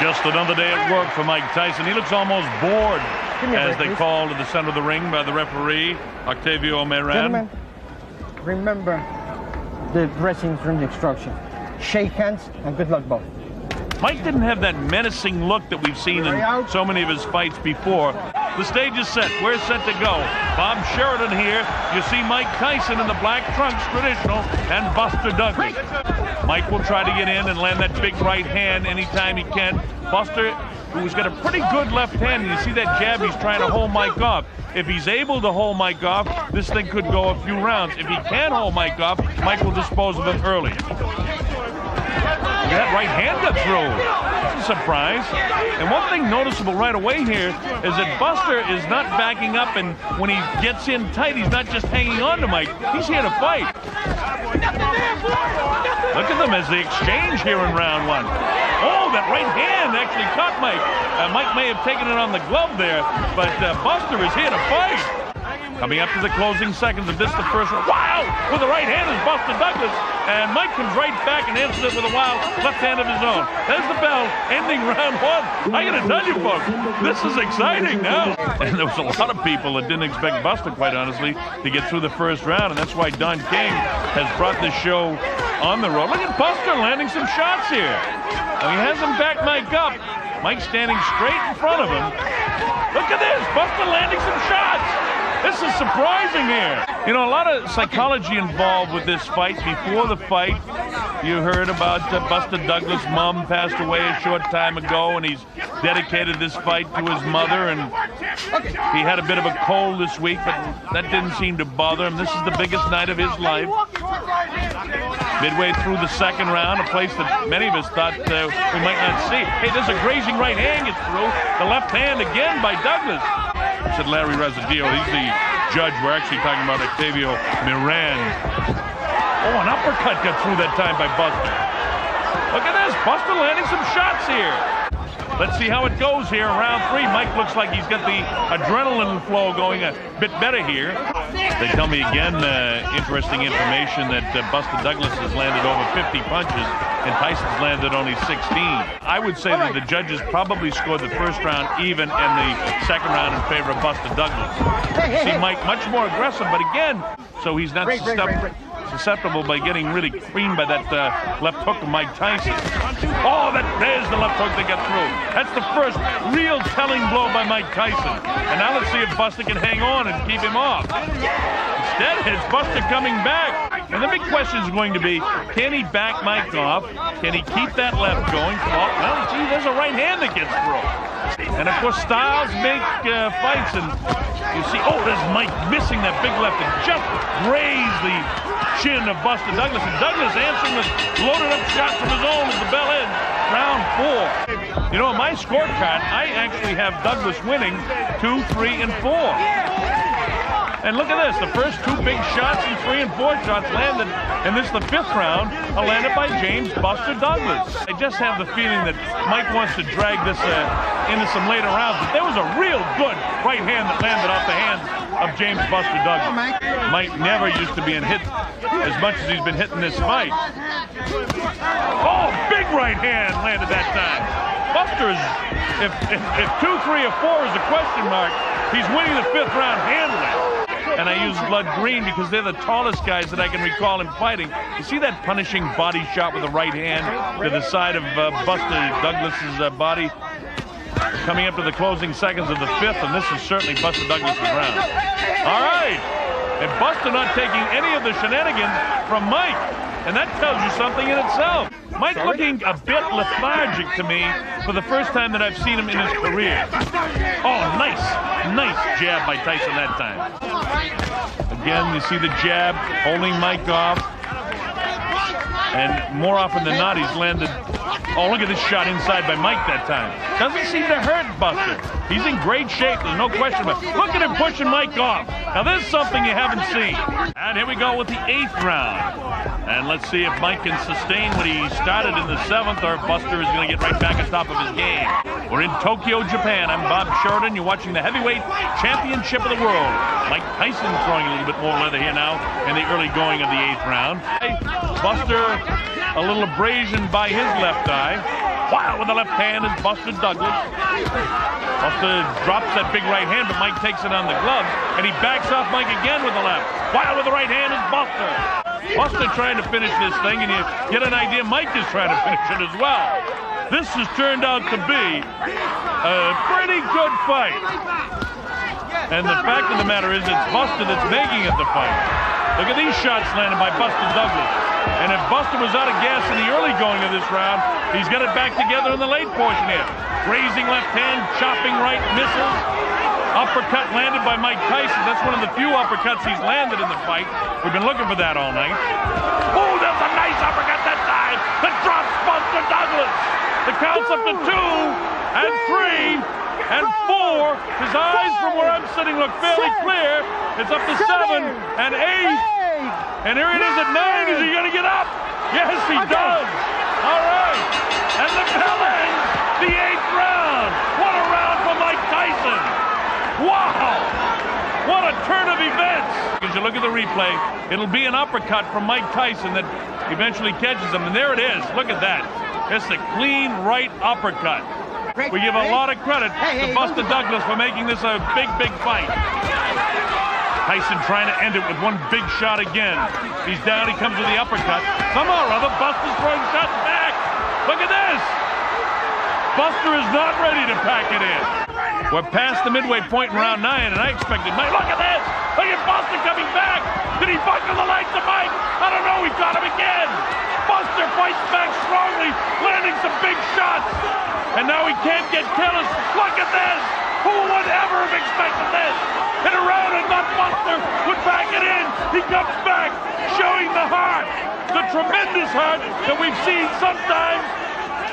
Just another day at work for Mike Tyson. He looks almost bored as they call to the center of the ring by the referee, Octavio Meran. Gentlemen, remember the dressing room instruction. Shake hands and good luck both. Mike didn't have that menacing look that we've seen in so many of his fights before. The stage is set. We're set to go. Bob Sheridan here. You see Mike Tyson in the black trunks, traditional, and Buster Douglas. Mike will try to get in and land that big right hand anytime he can. Buster, who's got a pretty good left hand, you see that jab, he's trying to hold Mike off. If he's able to hold Mike off, this thing could go a few rounds. If he can't hold Mike off, Mike will dispose of him early. That right hand got through. That's a surprise. And one thing noticeable right away here is that Buster is not backing up, and when he gets in tight, he's not just hanging on to Mike. He's here to fight. Look at them as they exchange here in round one. Oh, that right hand actually caught Mike. Mike may have taken it on the glove there, but Buster is here to fight. Coming up to the closing seconds of this, the first round. Wow! With the right hand is Buster Douglas. And Mike comes right back and answers it with a wild left hand of his own. There's the bell, ending round one. I gotta tell you folks, this is exciting now. And there was a lot of people that didn't expect Buster, quite honestly, to get through the first round. And that's why Don King has brought this show on the road. Look at Buster landing some shots here. And he hasn't backed Mike up. Mike's standing straight in front of him. Look at this, Buster landing some shots. This is surprising here. You know, a lot of psychology involved with this fight. Before the fight, you heard about Buster Douglas' mom passed away a short time ago, and he's dedicated this fight to his mother, and he had a bit of a cold this week, but that didn't seem to bother him. This is the biggest night of his life. Midway through the second round, a place that many of us thought we might not see. Hey, there's a grazing right hand gets through. The left hand again by Douglas. Said Larry Rezadio, he's the judge. We're actually talking about Octavio Meran. Oh, an uppercut got through that time by Buster. Look at this, Buster landing some shots here. Let's see how it goes here in round three. Mike looks like he's got the adrenaline flow going a bit better here. They tell me again, interesting information, that Buster Douglas has landed over 50 punches and Tyson's landed only 16. I would say that the judges probably scored the first round even and the second round in favor of Buster Douglas. See Mike much more aggressive, but again, so he's not susceptible by getting really creamed by that left hook of Mike Tyson. Oh, there's the left hook that got through. That's the first real telling blow by Mike Tyson. And now let's see if Buster can hang on and keep him off. Instead, it's Buster coming back. And the big question is going to be, can he back Mike off? Can he keep that left going? Oh, well, gee, there's a right hand that gets through. And of course, styles make fights. And you see, oh, there's Mike missing that big left and just grazed the chin of Buster Douglas, and Douglas answering with loaded up shots of his own as the bell ends. Round four. You know, on my scorecard, I actually have Douglas winning 2, 3, and 4. And look at this, the first two big shots and 3 and 4 shots landed, and this is the 5th round, landed by James Buster Douglas. I just have the feeling that Mike wants to drag this into some later rounds, but there was a real good right hand that landed off the hands of James Buster Douglas. Mike never used to be hit as much as he's been hitting this fight. Oh, big right hand landed that time. Buster is, if 2, 3, or 4 is a question mark, he's winning the 5th round handily. And I use blood green because they're the tallest guys that I can recall him fighting. You see that punishing body shot with the right hand to the side of Buster Douglas's body? Coming up to the closing seconds of the 5th, and this is certainly Buster Douglas's round. All right, and Buster not taking any of the shenanigans from Mike, and that tells you something in itself. Mike looking a bit lethargic to me for the first time that I've seen him in his career. Oh, nice jab by Tyson that time. Again, you see the jab holding Mike off, and more often than not, he's landed. Oh, look at this shot inside by Mike that time. Doesn't seem to hurt Buster. He's in great shape, there's no question about it. Look at him pushing Mike off. Now, there's something you haven't seen. And here we go with the 8th round. And let's see if Mike can sustain what he started in the 7th, or if Buster is going to get right back on top of his game. We're in Tokyo, Japan. I'm Bob Sheridan. You're watching the heavyweight championship of the world. Mike Tyson throwing a little bit more leather here now in the early going of the 8th round. Buster, a little abrasion by his left eye. Wow, with the left hand is Buster Douglas. Buster drops that big right hand, but Mike takes it on the glove, and he backs off Mike again with the left. Wow, with the right hand is Buster. Buster trying to finish this thing, and you get an idea Mike is trying to finish it as well. This has turned out to be a pretty good fight. And the fact of the matter is it's Buster that's making it the fight. Look at these shots landed by Buster Douglas. And if Buster was out of gas in the early going of this round, he's got it back together in the late portion here. Grazing left hand, chopping right, misses. Uppercut landed by Mike Tyson. That's one of the few uppercuts he's landed in the fight. We've been looking for that all night. Oh, there's a nice uppercut that time that drops Buster Douglas. The count's up to 2 and 3 and 4. His eyes from where I'm sitting look fairly clear. It's up to 7 and 8. And here it is at 9. Is he going to get up? Yes, he does. All right. And the bell ends the 8th round. What a round for Mike Tyson. Wow. What a turn of events. As you look at the replay, it'll be an uppercut from Mike Tyson that eventually catches him. And there it is. Look at that. It's a clean right uppercut. We give a lot of credit to Buster Douglas for making this a big, big fight. Tyson trying to end it with one big shot again. He's down, he comes with the uppercut. Somehow or other, Buster's throwing shots back. Look at this. Buster is not ready to pack it in. We're past the midway point in round 9, and I expected Mike. Look at this. Look at Buster coming back. Did he buckle the legs of Mike? I don't know. He got him again. Buster fights back strongly, landing some big shots. And now he can't get careless. Look at this. Who would ever have expected this? In a round and not Buster would back it in. He comes back, showing the heart, the tremendous heart that we've seen sometimes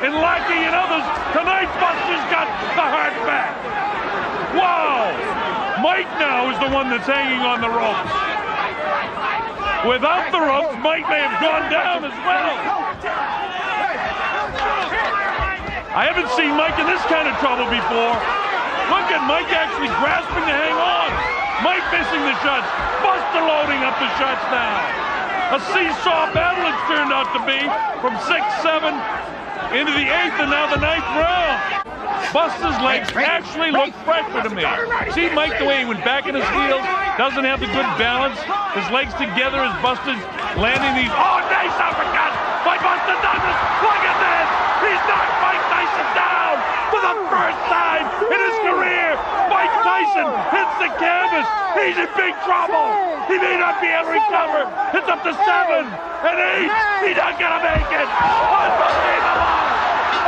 in lacking in others. Tonight, Buster's got the heart back. Wow! Mike now is the one that's hanging on the ropes. Without the ropes, Mike may have gone down as well. I haven't seen Mike in this kind of trouble before. Look at Mike actually grasping to hang on. Mike missing the shots. Buster loading up the shots now. A seesaw battle it's turned out to be from 6, 7 into the 8th and now the 9th round. Buster's legs actually look fresher to me. See Mike the way he went back in his heels, doesn't have the good balance. His legs together as Buster's landing these. Oh, nice uppercut by Buster Douglas. Look at this. He's knocked Mike Tyson down for the first time in his career. Mike Tyson hits the canvas. He's in big trouble. He may not be able to recover. It's up to 7 and 8. He's not going to make it. Unbelievable.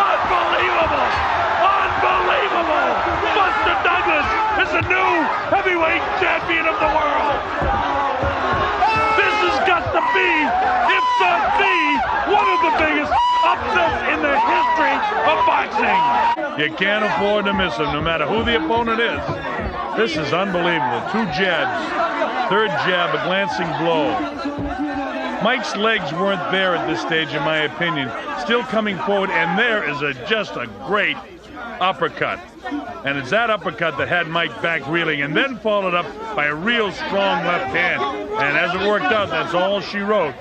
Unbelievable. Unbelievable. Buster Douglas is the new heavyweight champion of the world. This has got to be, if not the, one of the biggest upsets in the history of boxing. You can't afford to miss him, no matter who the opponent is. This is unbelievable. 2 jabs. 3rd jab, a glancing blow. Mike's legs weren't there at this stage, in my opinion. Still coming forward, and there is just a great uppercut. And it's that uppercut that had Mike back reeling, and then followed up by a real strong left hand. And as it worked out, that's all she wrote.